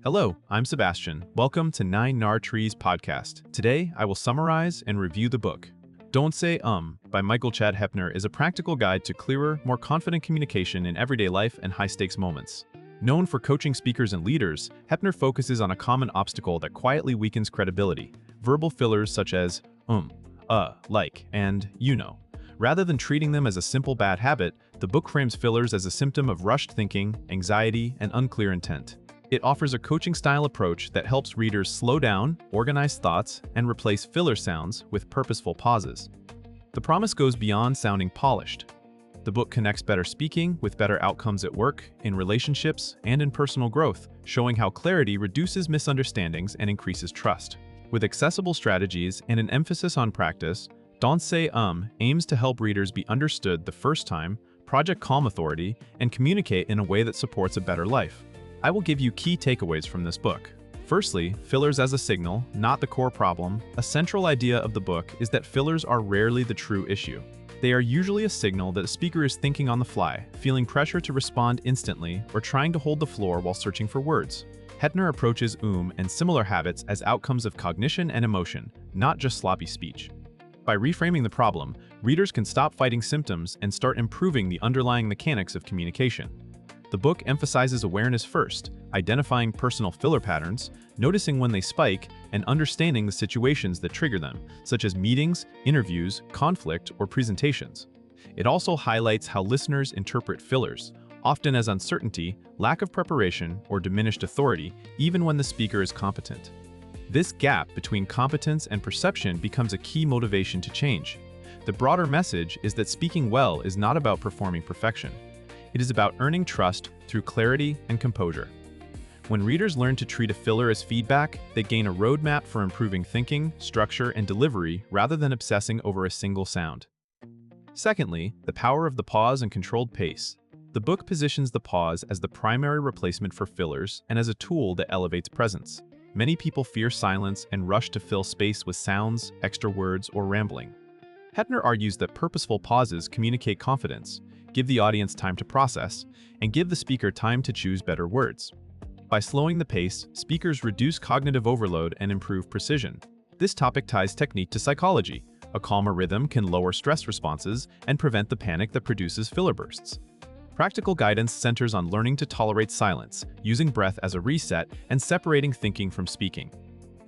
Hello, I'm Sebastian. Welcome to 9 Nar Trees podcast. Today, I will summarize and review the book. Don't Say by Michael Chad Hoeppner is a practical guide to clearer, more confident communication in everyday life and high-stakes moments. Known for coaching speakers and leaders, Hoeppner focuses on a common obstacle that quietly weakens credibility: verbal fillers such as like, and you know. Rather than treating them as a simple bad habit, the book frames fillers as a symptom of rushed thinking, anxiety, and unclear intent. It offers a coaching-style approach that helps readers slow down, organize thoughts, and replace filler sounds with purposeful pauses. The promise goes beyond sounding polished. The book connects better speaking with better outcomes at work, in relationships, and in personal growth, showing how clarity reduces misunderstandings and increases trust. With accessible strategies and an emphasis on practice, Don't Say aims to help readers be understood the first time, project calm authority, and communicate in a way that supports a better life. I will give you key takeaways from this book. Firstly, fillers as a signal, not the core problem. A central idea of the book is that fillers are rarely the true issue. They are usually a signal that a speaker is thinking on the fly, feeling pressure to respond instantly, or trying to hold the floor while searching for words. Hoeppner approaches and similar habits as outcomes of cognition and emotion, not just sloppy speech. By reframing the problem, readers can stop fighting symptoms and start improving the underlying mechanics of communication. The book emphasizes awareness first, identifying personal filler patterns, noticing when they spike, and understanding the situations that trigger them, such as meetings, interviews, conflict, or presentations. It also highlights how listeners interpret fillers, often as uncertainty, lack of preparation, or diminished authority, even when the speaker is competent. This gap between competence and perception becomes a key motivation to change. The broader message is that speaking well is not about performing perfection. It is about earning trust through clarity and composure. When readers learn to treat a filler as feedback, they gain a roadmap for improving thinking, structure, and delivery rather than obsessing over a single sound. Secondly, the power of the pause and controlled pace. The book positions the pause as the primary replacement for fillers and as a tool that elevates presence. Many people fear silence and rush to fill space with sounds, extra words, or rambling. Hoeppner argues that purposeful pauses communicate confidence, give the audience time to process, and give the speaker time to choose better words. By slowing the pace, speakers reduce cognitive overload and improve precision. This topic ties technique to psychology. A calmer rhythm can lower stress responses and prevent the panic that produces filler bursts. Practical guidance centers on learning to tolerate silence, using breath as a reset, and separating thinking from speaking.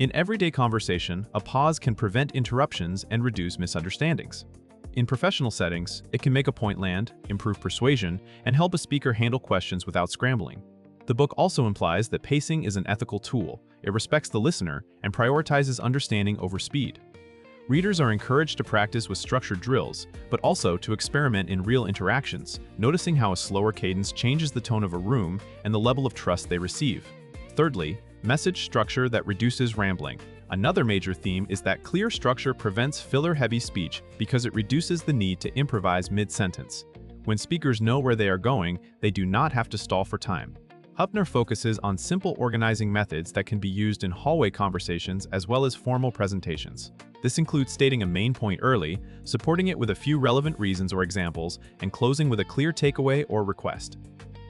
In everyday conversation, a pause can prevent interruptions and reduce misunderstandings. In professional settings, it can make a point land, improve persuasion, and help a speaker handle questions without scrambling. The book also implies that pacing is an ethical tool. It respects the listener and prioritizes understanding over speed. Readers are encouraged to practice with structured drills, but also to experiment in real interactions, noticing how a slower cadence changes the tone of a room and the level of trust they receive. Thirdly, message structure that reduces rambling. Another major theme is that clear structure prevents filler-heavy speech because it reduces the need to improvise mid-sentence. When speakers know where they are going, they do not have to stall for time. Hoeppner focuses on simple organizing methods that can be used in hallway conversations as well as formal presentations. This includes stating a main point early, supporting it with a few relevant reasons or examples, and closing with a clear takeaway or request.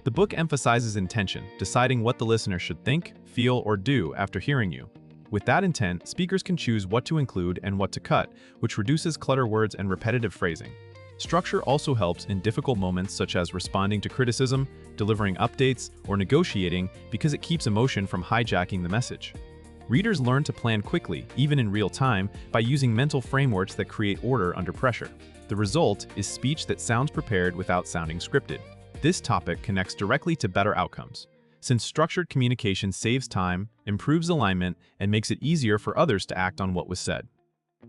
The book emphasizes intention, deciding what the listener should think, feel, or do after hearing you. With that intent, speakers can choose what to include and what to cut, which reduces clutter words and repetitive phrasing. Structure also helps in difficult moments such as responding to criticism, delivering updates, or negotiating because it keeps emotion from hijacking the message. Readers learn to plan quickly, even in real time, by using mental frameworks that create order under pressure. The result is speech that sounds prepared without sounding scripted. This topic connects directly to better outcomes, since structured communication saves time, improves alignment, and makes it easier for others to act on what was said.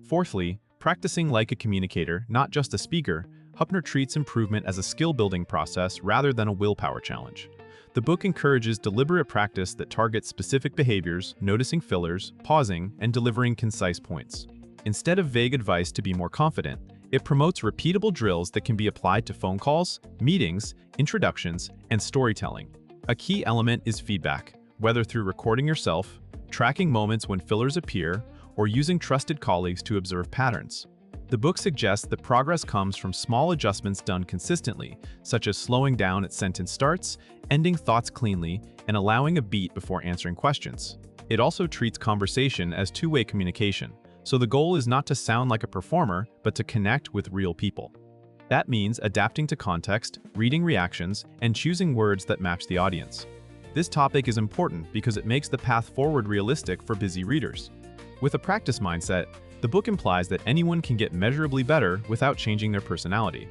Fourthly, practicing like a communicator, not just a speaker, Hoeppner treats improvement as a skill-building process rather than a willpower challenge. The book encourages deliberate practice that targets specific behaviors, noticing fillers, pausing, and delivering concise points. Instead of vague advice to be more confident, it promotes repeatable drills that can be applied to phone calls, meetings, introductions, and storytelling. A key element is feedback, whether through recording yourself, tracking moments when fillers appear, or using trusted colleagues to observe patterns. The book suggests that progress comes from small adjustments done consistently, such as slowing down at sentence starts, ending thoughts cleanly, and allowing a beat before answering questions. It also treats conversation as two-way communication, so the goal is not to sound like a performer, but to connect with real people. That means adapting to context, reading reactions, and choosing words that match the audience. This topic is important because it makes the path forward realistic for busy readers. With a practice mindset, the book implies that anyone can get measurably better without changing their personality.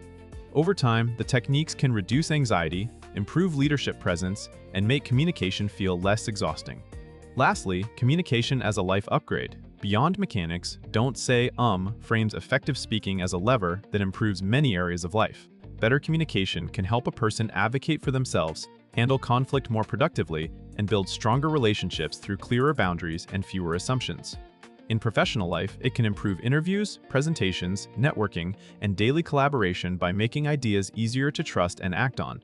Over time, the techniques can reduce anxiety, improve leadership presence, and make communication feel less exhausting. Lastly, communication as a life upgrade. Beyond mechanics, Don't Say frames effective speaking as a lever that improves many areas of life. Better communication can help a person advocate for themselves, handle conflict more productively, and build stronger relationships through clearer boundaries and fewer assumptions. In professional life, it can improve interviews, presentations, networking, and daily collaboration by making ideas easier to trust and act on.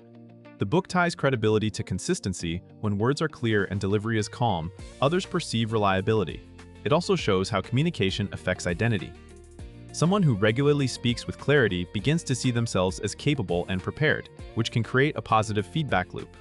The book ties credibility to consistency. When words are clear and delivery is calm, others perceive reliability. It also shows how communication affects identity. Someone who regularly speaks with clarity begins to see themselves as capable and prepared, which can create a positive feedback loop.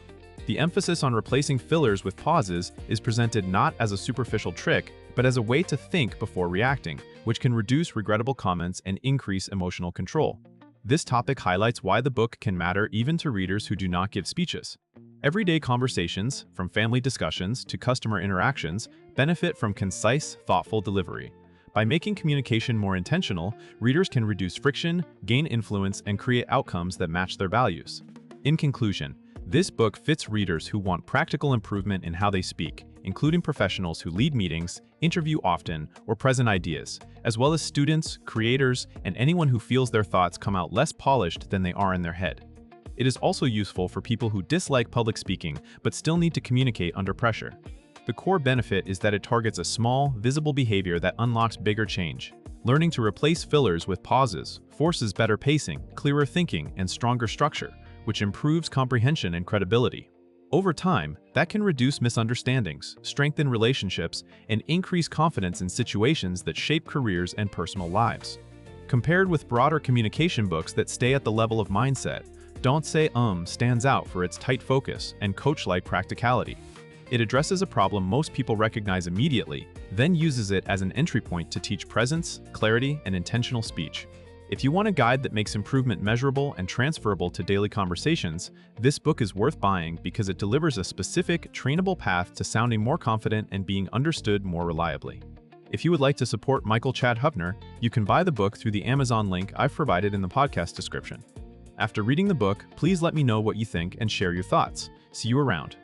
The emphasis on replacing fillers with pauses is presented not as a superficial trick, but as a way to think before reacting, which can reduce regrettable comments and increase emotional control. This topic highlights why the book can matter even to readers who do not give speeches. Everyday conversations, from family discussions to customer interactions, benefit from concise, thoughtful delivery. By making communication more intentional, readers can reduce friction, gain influence, and create outcomes that match their values. In conclusion, this book fits readers who want practical improvement in how they speak, including professionals who lead meetings, interview often, or present ideas, as well as students, creators, and anyone who feels their thoughts come out less polished than they are in their head. It is also useful for people who dislike public speaking but still need to communicate under pressure. The core benefit is that it targets a small, visible behavior that unlocks bigger change. Learning to replace fillers with pauses forces better pacing, clearer thinking, and stronger structure, which improves comprehension and credibility. Over time, that can reduce misunderstandings, strengthen relationships, and increase confidence in situations that shape careers and personal lives. Compared with broader communication books that stay at the level of mindset, Don't Say stands out for its tight focus and coach-like practicality. It addresses a problem most people recognize immediately, then uses it as an entry point to teach presence, clarity, and intentional speech. If you want a guide that makes improvement measurable and transferable to daily conversations, this book is worth buying because it delivers a specific, trainable path to sounding more confident and being understood more reliably. If you would like to support Michael Chad Hoeppner, you can buy the book through the Amazon link I've provided in the podcast description. After reading the book, please let me know what you think and share your thoughts. See you around.